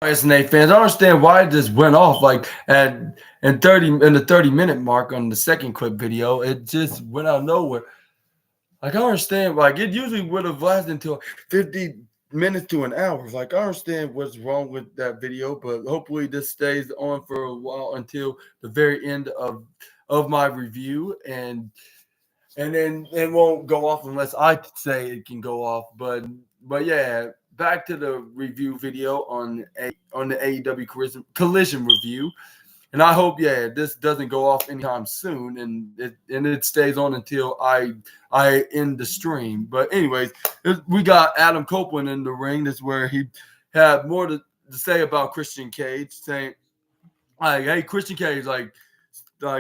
SNA fans. I don't understand why it just went off like at in the 30-minute mark on the second clip video. It just went out of nowhere. Like I don't understand. Like it usually would have lasted until 50 minutes to an hour. Like I understand what's wrong with that video, but hopefully this stays on for a while until the very end of my review, and then it won't go off unless I say it can go off. But yeah, back to the review video on the AEW collision review. And I hope, yeah, this doesn't go off anytime soon, and it stays on until I end the stream. But anyways, we got Adam Copeland in the ring. This is where he had more to say about Christian Cage, saying, like, hey, Christian Cage,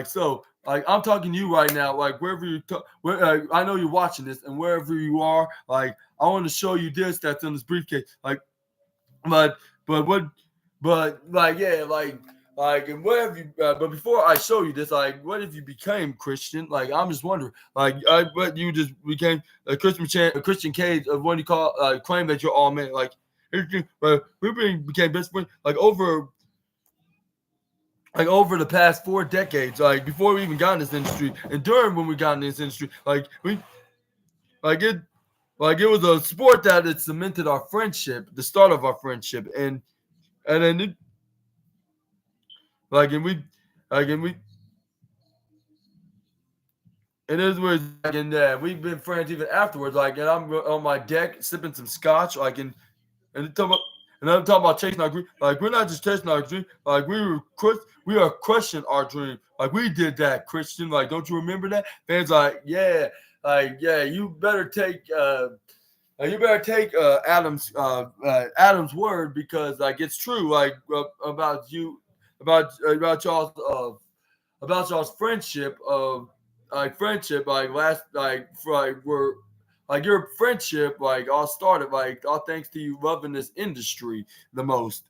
so, like, I'm talking to you right now, like, I know you're watching this, and wherever you are, like, I want to show you this that's in this briefcase, like, but, but what, but, like, yeah, and whatever you, but before I show you this, like, what if you became Christian? Like, I'm just wondering, like, what you just became a Christian Cage of what you call, claim that you're all men, like, we became best friends, like over the past 4 decades, like before we even got in this industry, and during when we got in this industry, like it, like it was a sport that it cemented our friendship, the start of our friendship, and then it, like and we, like and we, and this was like, and we've been friends even afterwards. Like, and I'm on my deck sipping some scotch, like, and talking about, and I'm talking about chasing our dream. Like we're not just chasing our dream. Like we are crushing our dream. Like we did that, Christian. Like don't you remember that? Fans like yeah. You better take Adam's word because like it's true. Like about you about y'all's friendship of friendship like last like for like we're like your friendship like all started like all thanks to you loving this industry the most,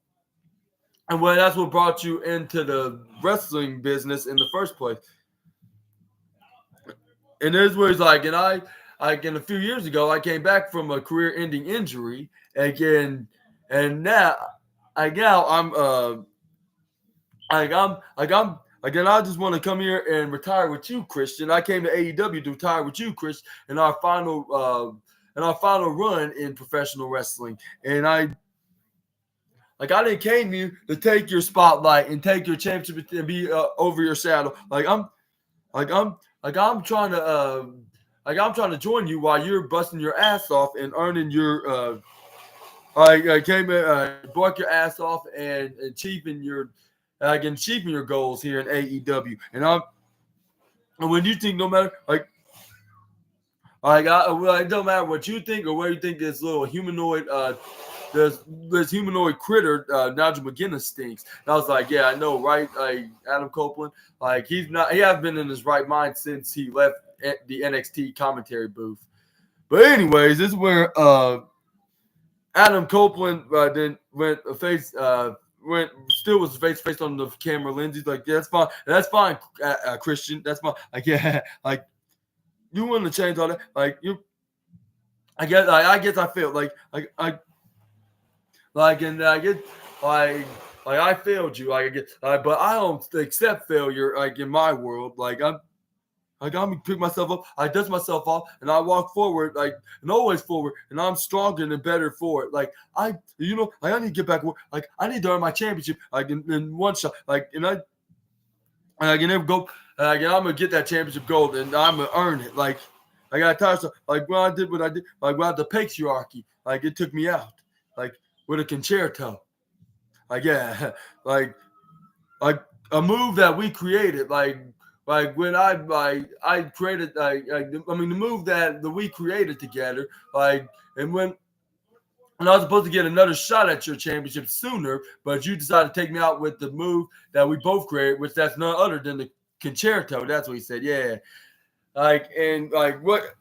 and well that's what brought you into the wrestling business in the first place. And this was like, and I like in a few years ago I came back from a career-ending injury again, and now I'm like, and I just want to come here and retire with you, Christian. I came to AEW to retire with you, Chris, in our final run in professional wrestling. And I didn't came here to take your spotlight and take your championship and be over your saddle. Like I'm, I'm trying to join you while you're busting your ass off and earning your I came in, bark your ass off and achieving your goals here in AEW. And when you think no matter it don't matter what you think or where you think this little humanoid this humanoid critter Nigel McGuinness stinks. And I was like, yeah, I know, right? Like Adam Copeland, like he hasn't been in his right mind since he left the NXT commentary booth. But anyways, this is where Adam Copeland then went still was face to face on the camera. Lindsay's like, yeah, that's fine, Christian, that's fine. Like, yeah, like you want to change all that, like you. I guess I feel and I get like I failed you, like I get, but I don't accept failure, like in my world, I'm gonna pick myself up, I dust myself off, and I walk forward, like and always forward, and I'm stronger and better for it. Like I need to get back, like I need to earn my championship, like in one shot, like and I can never go, like and I'm gonna get that championship gold, and I'm gonna earn it. Like I got tired of like when I did what I did, like without the patriarchy, like it took me out, like with a concerto, like yeah, like a move that we created, like when I created the move that we created together, like and I was supposed to get another shot at your championship sooner, but you decided to take me out with the move that we both created, which that's none other than the concerto. That's what he said. Yeah, like and like what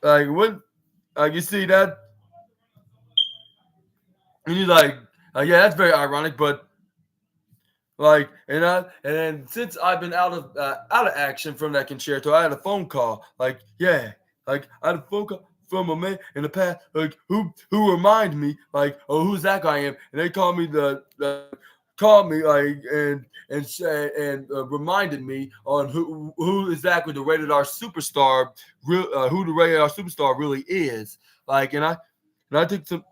you see that, and he's like yeah, that's very ironic, but like, and then since I've been out of action from that concerto, I had a phone call. Like, yeah, like I had a from a man in the past, like who remind me like, oh, who's that guy I am, and they call me called me like and reminded me on who exactly the rated R superstar who the rated R superstar really is. Like, and I took some.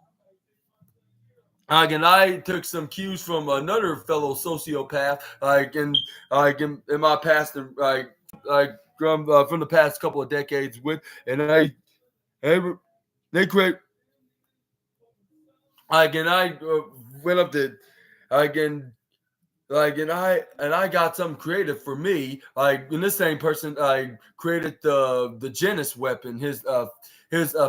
And I took some cues from another fellow sociopath, in my past, and from the past couple of decades with, and they, they create and I went up to again and I got something creative for me. Like, and this same person created the Genesis weapon, his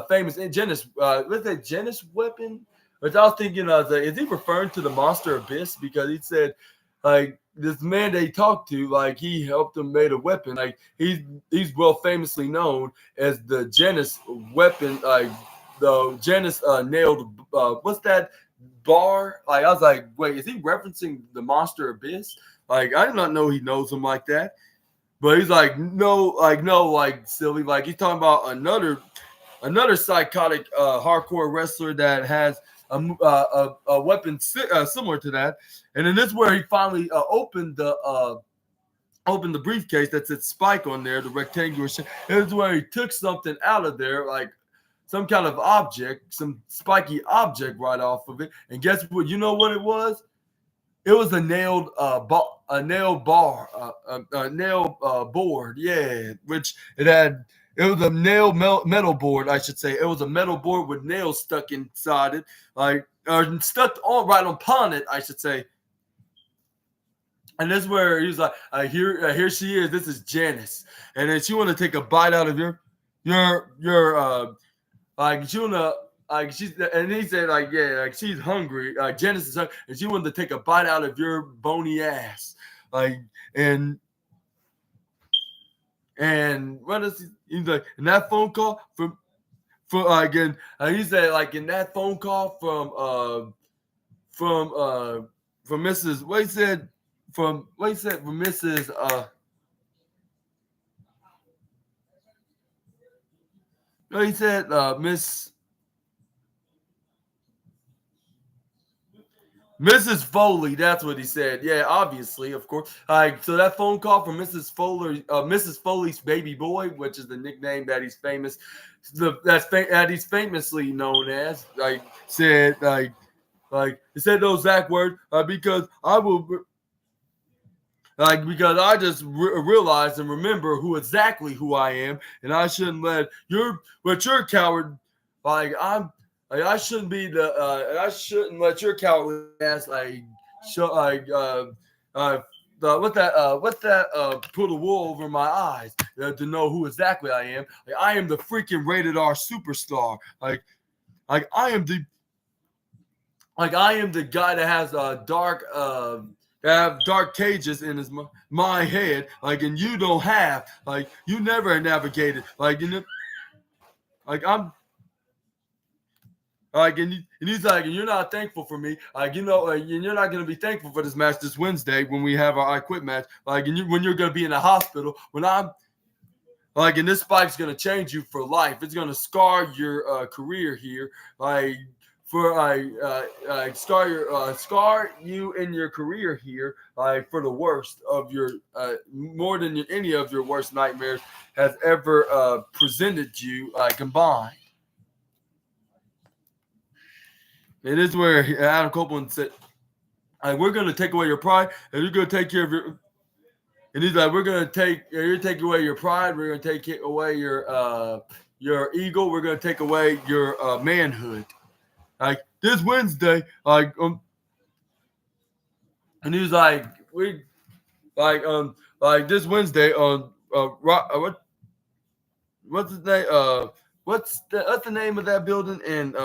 famous Genesis what's that Genesis weapon? Which I was thinking, is he referring to the Monster Abyss? Because he said like this man they talked to, like he helped him made a weapon. Like he's well famously known as the Genesis weapon, like the Genesis nailed what's that bar? Like I was like, wait, is he referencing the Monster Abyss? Like I did not know he knows him like that. But he's like, no, like silly. Like he's talking about another psychotic hardcore wrestler that has a weapon similar to that. And then this is where he finally opened the briefcase that said Spike on there, the rectangular shape. This is where he took something out of there, like some kind of object, some spiky object right off of it. And guess what? You know what it was? It was a nailed board. Yeah, which it had. It was a metal board, I should say. It was a metal board with nails stuck inside it, like or stuck on right upon it, I should say. And this is where he was like, here she is. This is Janice, and then she want to take a bite out of your like she wanna like she's and he said like yeah like she's hungry Janice is hungry, and she wanted to take a bite out of your bony ass like and what is he's like in that phone call again he said like in that phone call from Mrs. what he said from Mrs. He said Mrs. Foley, that's what he said. Yeah, obviously, of course. So that phone call from Mrs. Foley's baby boy, which is the nickname that he's that he's famously known as, like said, he said those exact words because I will. Because I just realized and remember who I am, and I shouldn't let you're a coward. I shouldn't be I shouldn't let your cowardly ass show put a wool over my eyes to know who exactly I am. Like I am the freaking rated R superstar. Like I am the guy that has dark cages in my head, and you don't have, you never navigated, I'm, and he's like, and you're not thankful for me, and you're not gonna be thankful for this match this Wednesday when we have our I Quit match, when you're gonna be in the hospital, when I'm. And this spike's gonna change you for life. It's gonna scar your career here, scar you in your career here, for the worst of your more than any of your worst nightmares has ever presented you combined. And this is where Adam Copeland said, "We're going to take away your pride, and you're going to take care of your." And he's like, "We're going to take away your pride. We're going to take away your ego. We're going to take away your manhood." This Wednesday, and he was like, this Wednesday on what's his name? What's the name of that building in